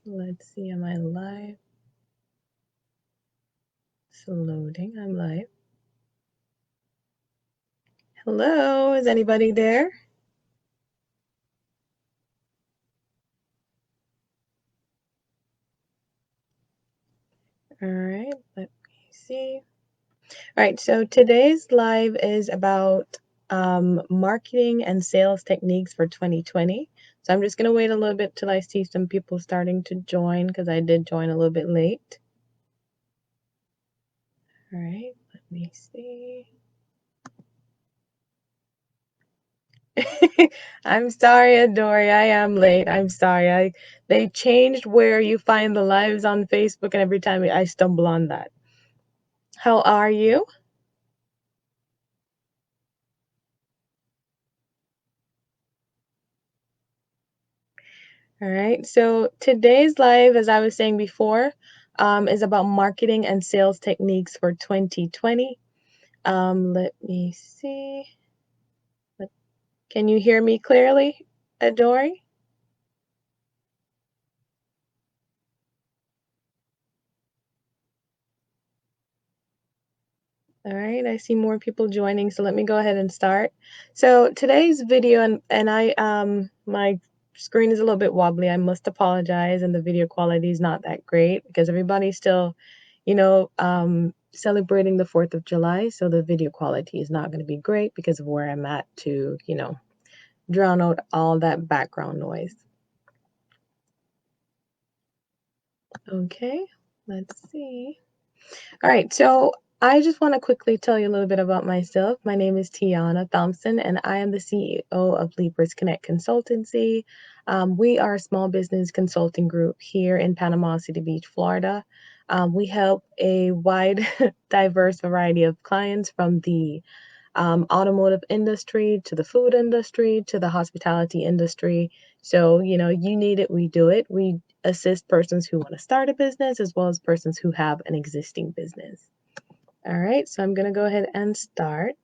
Let's see, am I live? It's loading. I'm live. Hello, is anybody there? All right, let me see. All right, so today's live is about marketing and sales techniques for 2020. So I'm just going to wait a little bit till I see some people starting to join because I did join a little bit late. All right, let me see. I'm sorry, Adori. I am late. I'm sorry. They changed where you find the lives on Facebook, and every time I stumble on that. How are you? All right. So today's live, as I was saying before, is about marketing and sales techniques for 2020. Let me see. Can you hear me clearly, Adori? All right, I see more people joining, so let me go ahead and start. So today's video, and my screen is a little bit wobbly. I must apologize, and the video quality is not that great because everybody's still, celebrating the 4th of July, so the video quality is not going to be great because of where I'm at to, drown out all that background noise. Okay, let's see. All right, so I just want to quickly tell you a little bit about myself. My name is Tiana Thompson, and I am the CEO of Leapers Connect Consultancy. We are a small business consulting group here in Panama City Beach, Florida. We help a wide, diverse variety of clients from the automotive industry to the food industry to the hospitality industry. So, you need it, we do it. We assist persons who want to start a business as well as persons who have an existing business. All right, so I'm going to go ahead and start.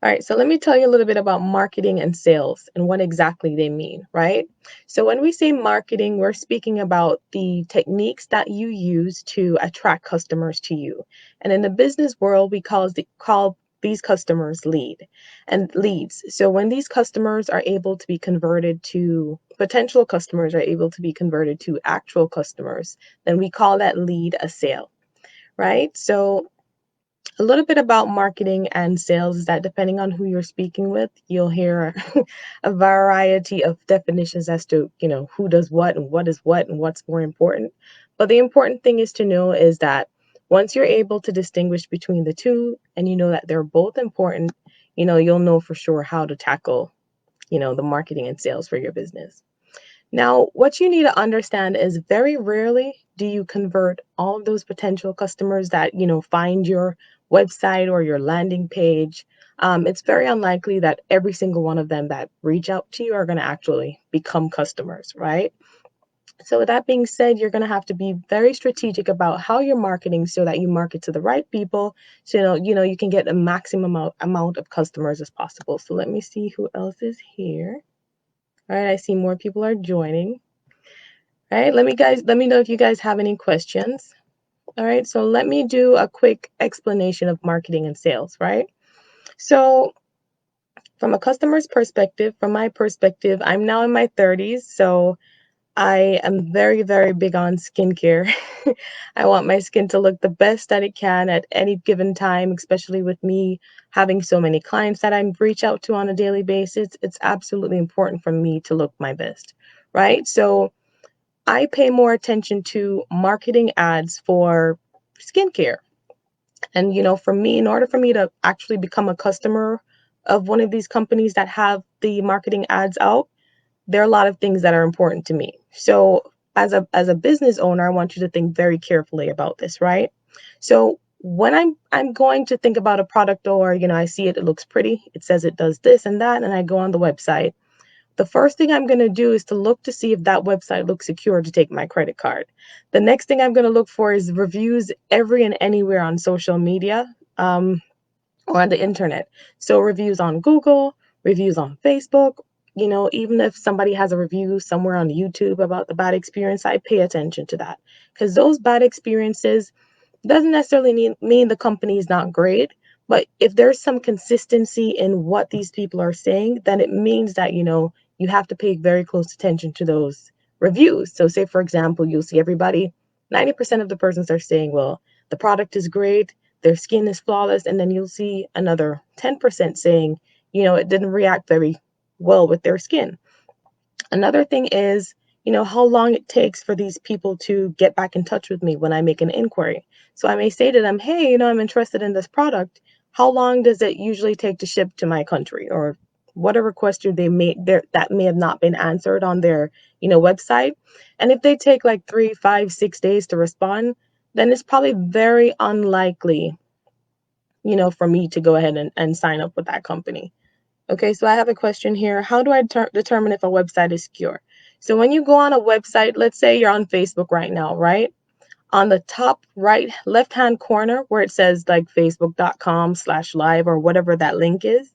All right, so let me tell you a little bit about marketing and sales and what exactly they mean, right? So when we say marketing, we're speaking about the techniques that you use to attract customers to you. And in the business world, we call these customers leads. So when these customers are able to be converted to potential customers are able to be converted to actual customers, then we call that lead a sale, right? So a little bit about marketing and sales is that depending on who you're speaking with, you'll hear a variety of definitions as to, who does what and what is what and what's more important. But the important thing is to know is that once you're able to distinguish between the two and you know that they're both important, you'll know for sure how to tackle, the marketing and sales for your business. Now, what you need to understand is very rarely do you convert all of those potential customers that, find your website or your landing page. It's very unlikely that every single one of them that reach out to you are going to actually become customers, right? So with that being said, you're going to have to be very strategic about how you're marketing so that you market to the right people so you can get a maximum amount of customers as possible. So let me see who else is here. All right, I see more people are joining. All right, let me know if you guys have any questions. All right, so let me do a quick explanation of marketing and sales, right? So from a customer's perspective, from my perspective, I'm now in my 30s, so I am very, very big on skincare. I want my skin to look the best that it can at any given time, especially with me having so many clients that I reach out to on a daily basis. It's absolutely important for me to look my best, right? So I pay more attention to marketing ads for skincare. And, for me, in order for me to actually become a customer of one of these companies that have the marketing ads out, there are a lot of things that are important to me. So as a business owner, I want you to think very carefully about this, right? So when I'm going to think about a product or, I see it looks pretty, it says it does this and that, and I go on the website. The first thing I'm going to do is to look to see if that website looks secure to take my credit card. The next thing I'm going to look for is reviews every and anywhere on social media or on the internet. So reviews on Google, reviews on Facebook, even if somebody has a review somewhere on YouTube about the bad experience, I pay attention to that, because those bad experiences doesn't necessarily mean the company is not great, but if there's some consistency in what these people are saying, then it means that, you have to pay very close attention to those reviews. So say, for example, you'll see everybody, 90% of the persons are saying, well, the product is great, their skin is flawless, and then you'll see another 10% saying, it didn't react very well with their skin. Another thing is, how long it takes for these people to get back in touch with me when I make an inquiry. So I may say to them, hey, I'm interested in this product. How long does it usually take to ship to my country? Or whatever question they made there that may have not been answered on their, website. And if they take like 3, 5, 6 days to respond, then it's probably very unlikely, for me to go ahead and sign up with that company. Okay, so I have a question here. How do I determine if a website is secure? So when you go on a website, let's say you're on Facebook right now, right? On the top right left hand corner where it says like facebook.com/live or whatever that link is,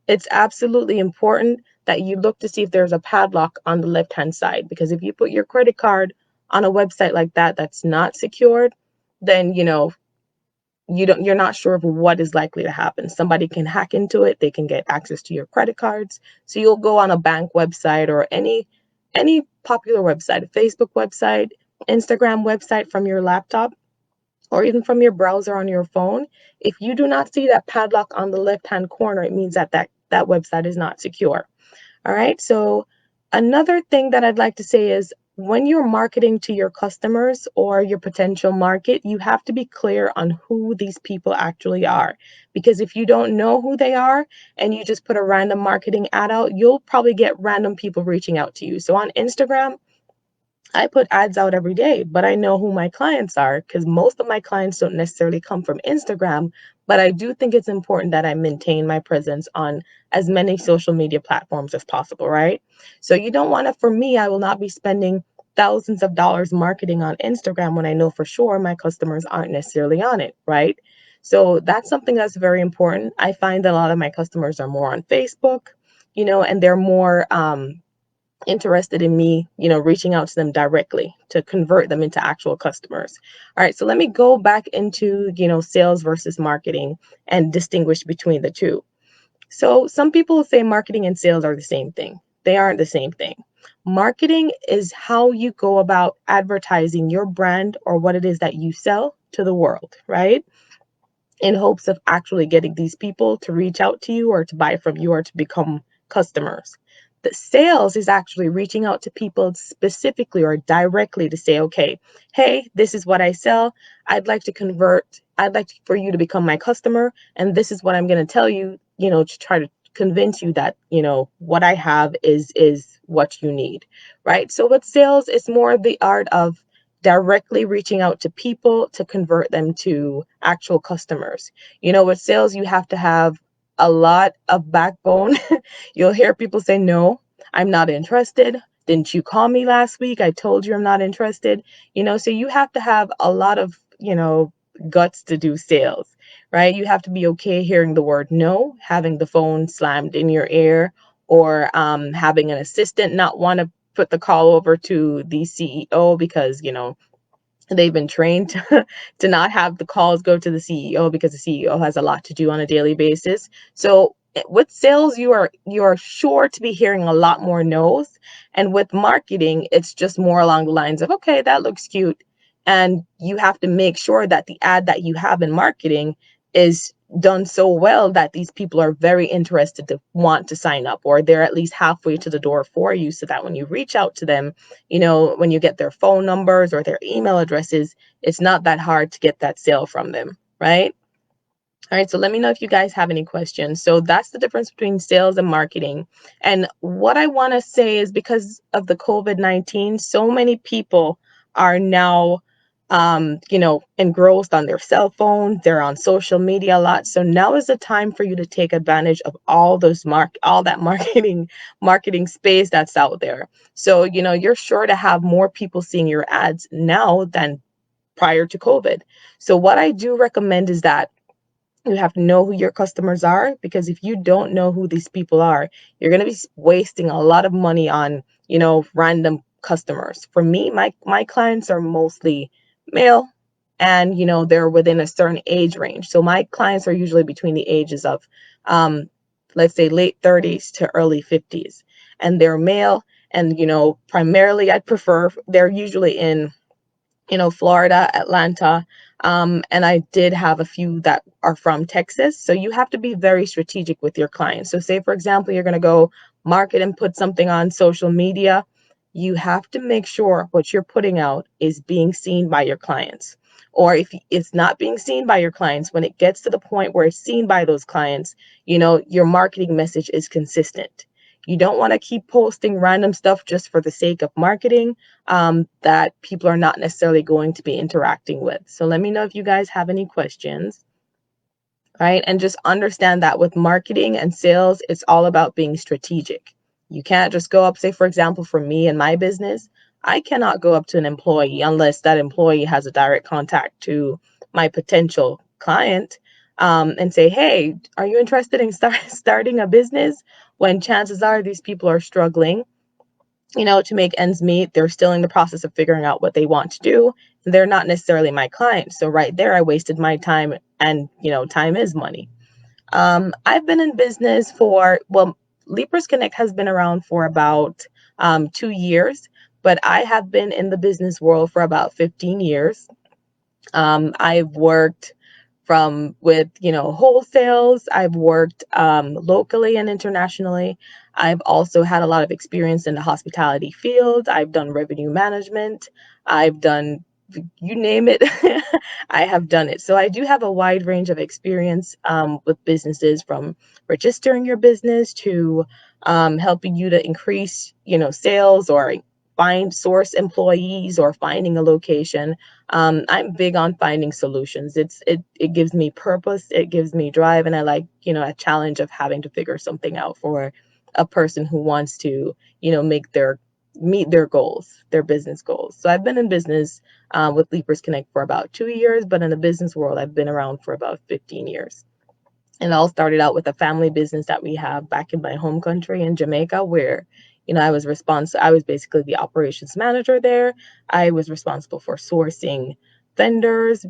it's absolutely important that you look to see if there's a padlock on the left hand side, because if you put your credit card on a website like that that's not secured, then you're not sure of what is likely to happen. Somebody can hack into it, they can get access to your credit cards. So you'll go on a bank website or any popular website, a Facebook website, Instagram website from your laptop, or even from your browser on your phone. If you do not see that padlock on the left hand corner, it means that website is not secure. All right. So another thing that I'd like to say is, when you're marketing to your customers or your potential market, you have to be clear on who these people actually are. Because if you don't know who they are and you just put a random marketing ad out, you'll probably get random people reaching out to you. So on Instagram, I put ads out every day, but I know who my clients are, because most of my clients don't necessarily come from Instagram. But I do think it's important that I maintain my presence on as many social media platforms as possible, right? So you don't want to, for me, I will not be spending thousands of dollars marketing on Instagram when I know for sure my customers aren't necessarily on it, right? So that's something that's very important. I find that a lot of my customers are more on Facebook, and they're more interested in me, reaching out to them directly to convert them into actual customers. All right, so let me go back into, sales versus marketing and distinguish between the two. So some people say marketing and sales are the same thing. They aren't the same thing. Marketing is how you go about advertising your brand or what it is that you sell to the world, right? In hopes of actually getting these people to reach out to you or to buy from you or to become customers. The sales is actually reaching out to people specifically or directly to say, okay, hey, this is what I sell. I'd like to convert. I'd like for you to become my customer. And this is what I'm going to tell you, to try to convince you that, what I have is what you need, right? So with sales, it's more the art of directly reaching out to people to convert them to actual customers. With sales, you have to have a lot of backbone. You'll hear people say, no, I'm not interested. Didn't you call me last week? I told you I'm not interested. So you have to have a lot of, guts to do sales, right? You have to be okay hearing the word no, having the phone slammed in your ear, or having an assistant not want to put the call over to the CEO because, they've been trained to not have the calls go to the CEO because the CEO has a lot to do on a daily basis. So with sales, you are sure to be hearing a lot more no's. And with marketing, it's just more along the lines of, okay, that looks cute. And you have to make sure that the ad that you have in marketing is done so well that these people are very interested to want to sign up, or they're at least halfway to the door for you, so that when you reach out to them, when you get their phone numbers or their email addresses, it's not that hard to get that sale from them, right? All right, so let me know if you guys have any questions. So that's the difference between sales and marketing. And what I want to say is, because of the COVID-19, so many people are now, engrossed on their cell phones. They're on social media a lot. So now is the time for you to take advantage of all that marketing space that's out there. So, you're sure to have more people seeing your ads now than prior to COVID. So what I do recommend is that You have to know who your customers are, because if you don't know who these people are, you're going to be wasting a lot of money on, random customers. For me, my clients are mostly male, and they're within a certain age range. So my clients are usually between the ages of um let's say late 30s to early 50s, and they're male, and primarily I'd prefer they're usually in Florida, Atlanta. And I did have a few that are from Texas. So you have to be very strategic with your clients. So, say, for example, you're going to go market and put something on social media. You have to make sure what you're putting out is being seen by your clients. Or if it's not being seen by your clients, when it gets to the point where it's seen by those clients, your marketing message is consistent. You don't want to keep posting random stuff just for the sake of marketing, that people are not necessarily going to be interacting with. So let me know if you guys have any questions, right? And just understand that with marketing and sales, it's all about being strategic. You can't just go up, say, for example, for me and my business, I cannot go up to an employee unless that employee has a direct contact to my potential client, and say, hey, are you interested in starting a business? When chances are these people are struggling, to make ends meet. They're still in the process of figuring out what they want to do. They're not necessarily my clients. So right there, I wasted my time, and time is money. I've been in business for, well, Leapers Connect has been around for about 2 years, but I have been in the business world for about 15 years. I've worked from with wholesales. I've worked locally and internationally. I've also had a lot of experience in the hospitality field. I've done revenue management. I've done, you name it. I have done it. So I do have a wide range of experience with businesses, from registering your business to helping you to increase sales, or find source employees, or finding a location. I'm big on finding solutions. It gives me purpose, it gives me drive, and I like a challenge of having to figure something out for a person who wants to make their meet their goals, their business goals. So I've been in business with Leapers Connect for about 2 years, but in the business world, I've been around for about 15 years. It all started out with a family business that we have back in my home country in Jamaica, where I was basically the operations manager there. I was responsible for sourcing vendors,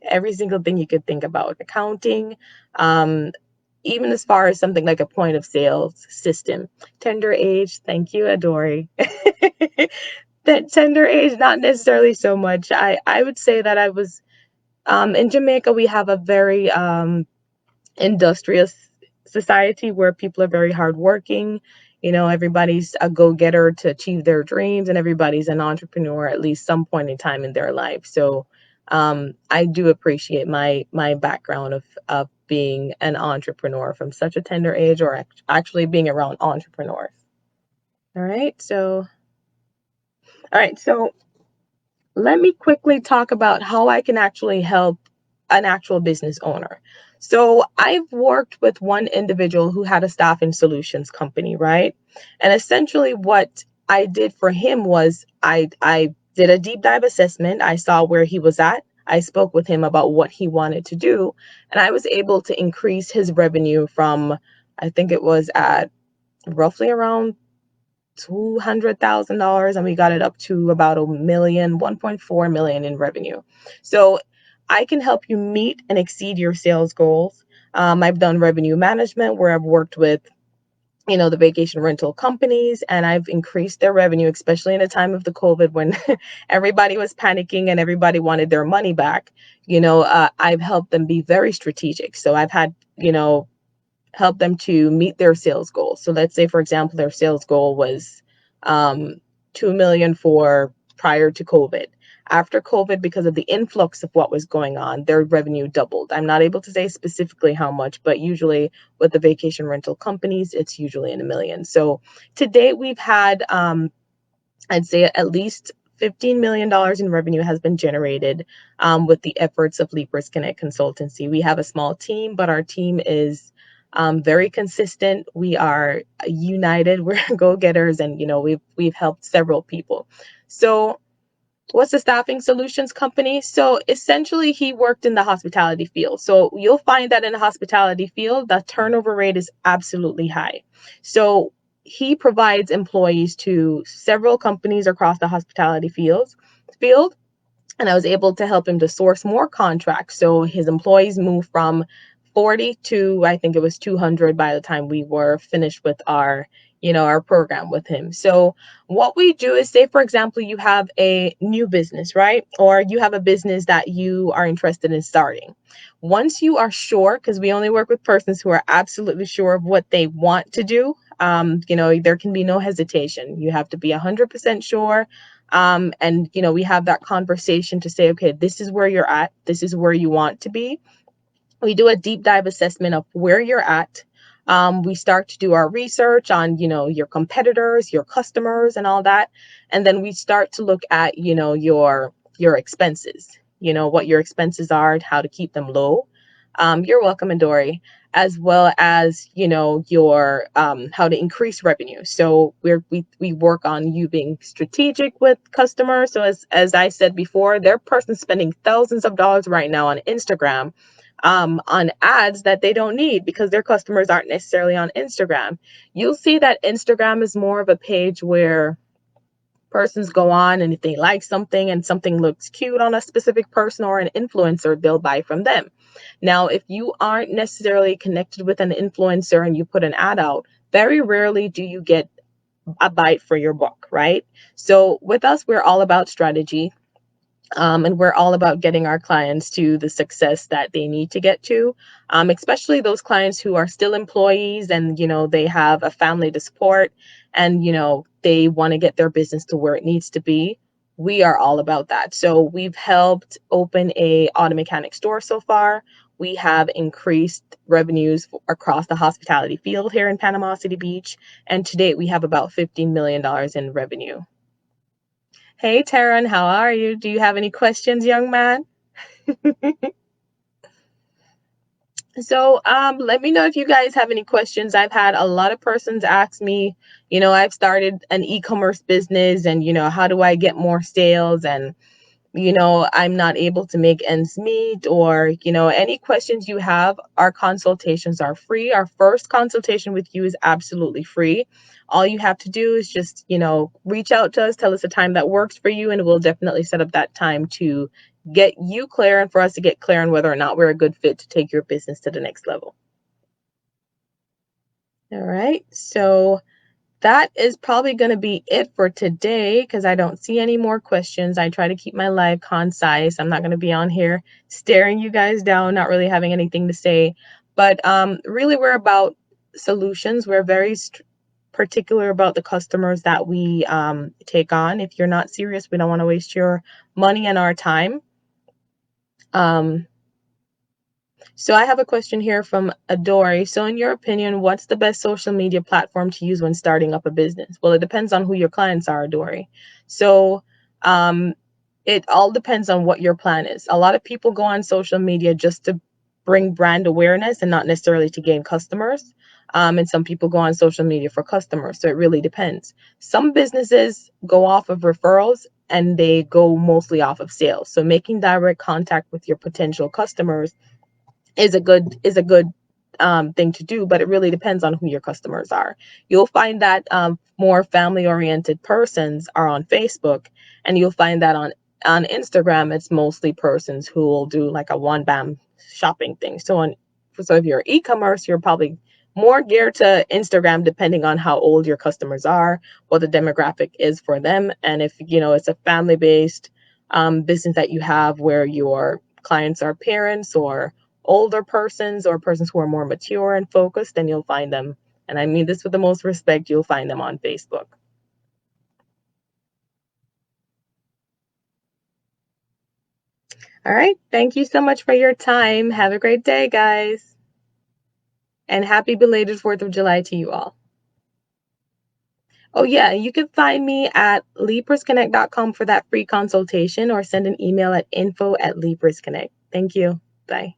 every single thing you could think about, accounting, um, even as far as something like a point of sales system. Tender age, thank you, Adori. That tender age, not necessarily so much. I would say that I was, in Jamaica, we have a very industrious society where people are very hardworking. Everybody's a go-getter to achieve their dreams, and everybody's an entrepreneur at least some point in time in their life. So I do appreciate my background of being an entrepreneur from such a tender age, or actually being around entrepreneurs. All right. So let me quickly talk about how I can actually help an actual business owner. So I've worked with one individual who had a staffing solutions company, right? And essentially what I did for him was I did a deep dive assessment. I saw where he was at. I spoke with him about what he wanted to do, and I was able to increase his revenue from, I think it was at roughly around $200,000, and we got it up to about a million, 1.4 million in revenue. So I can help you meet and exceed your sales goals. I've done revenue management where I've worked with the vacation rental companies, and I've increased their revenue, especially in a time of the COVID when everybody was panicking and everybody wanted their money back. I've helped them be very strategic. So I've had, help them to meet their sales goals. So let's say, for example, their sales goal was 2 million for prior to COVID. After COVID, because of the influx of what was going on, their revenue doubled. I'm not able to say specifically how much, but usually with the vacation rental companies, it's usually in a million. So to date, we've had, I'd say, at least $15 million in revenue has been generated with the efforts of Leapers Connect Consultancy. We have a small team, but our team is very consistent. We are united. We're go-getters, and we've helped several people. So What's a staffing solutions company? So essentially, he worked in the hospitality field. So you'll find that in the hospitality field, the turnover rate is absolutely high. So he provides employees to several companies across the hospitality field, and I was able to help him to source more contracts. So his employees moved from 40 to, I think it was 200 by the time we were finished with our program with him. So what we do is, say for example, you have a new business, right? Or you have a business that you are interested in starting. Once you are sure, because we only work with persons who are absolutely sure of what they want to do, there can be no hesitation. You have to be 100% sure. And we have that conversation to say, okay, this is where you're at, this is where you want to be. We do a deep dive assessment of where you're at. We start to do our research on your competitors, your customers, and all that. And then we start to look at your expenses, what your expenses are and how to keep them low. You're welcome, Adori. As well as your how to increase revenue. So we work on you being strategic with customers. So as I said before, there are persons spending thousands of dollars right now on Instagram, on ads that they don't need because their customers aren't necessarily on Instagram. You'll see that Instagram is more of a page where persons go on, and if they like something and something looks cute on a specific person or an influencer, they'll buy from them. Now, if you aren't necessarily connected with an influencer and you put an ad out, very rarely do you get a bite for your buck, right? So with us, we're all about strategy. And we're all about getting our clients to the success that they need to get to, especially those clients who are still employees and, they have a family to support and, they want to get their business to where it needs to be. We are all about that. So we've helped open a auto mechanic store so far. We have increased revenues across the hospitality field here in Panama City Beach. And to date, we have about $15 million in revenue. Hey, Taryn, how are you? Do you have any questions, young man? So, let me know if you guys have any questions. I've had a lot of persons ask me, I've started an e-commerce business and, how do I get more sales? And I'm not able to make ends meet, or, any questions you have, our consultations are free. Our first consultation with you is absolutely free. All you have to do is just, reach out to us, tell us a time that works for you, and we'll definitely set up that time to get you clear and for us to get clear on whether or not we're a good fit to take your business to the next level. All right. So that is probably going to be it for today because I don't see any more questions. I try to keep my live concise. I'm not going to be on here staring you guys down, not really having anything to say. But really, we're about solutions. We're very particular about the customers that we take on. If you're not serious, we don't want to waste your money and our time. So I have a question here from Adori. So in your opinion, what's the best social media platform to use when starting up a business? Well, it depends on who your clients are, Adori. So um, it all depends on what your plan is. A lot of people go on social media just to bring brand awareness and not necessarily to gain customers. And some people go on social media for customers. So it really depends. Some businesses go off of referrals and they go mostly off of sales. So making direct contact with your potential customers is a good thing to do, but it really depends on who your customers are. You'll find that more family-oriented persons are on Facebook, and you'll find that on Instagram, it's mostly persons who will do like a one-bam shopping thing. So if you're e-commerce, you're probably more geared to Instagram, depending on how old your customers are, what the demographic is for them, and if it's a family-based business that you have where your clients are parents or older persons or persons who are more mature and focused, then you'll find them, and I mean this with the most respect, you'll find them on Facebook. All right. Thank you so much for your time. Have a great day, guys. And happy belated 4th of July to you all. Oh, yeah. You can find me at leapersconnect.com for that free consultation or send an email at info@leapersconnect. Thank you. Bye.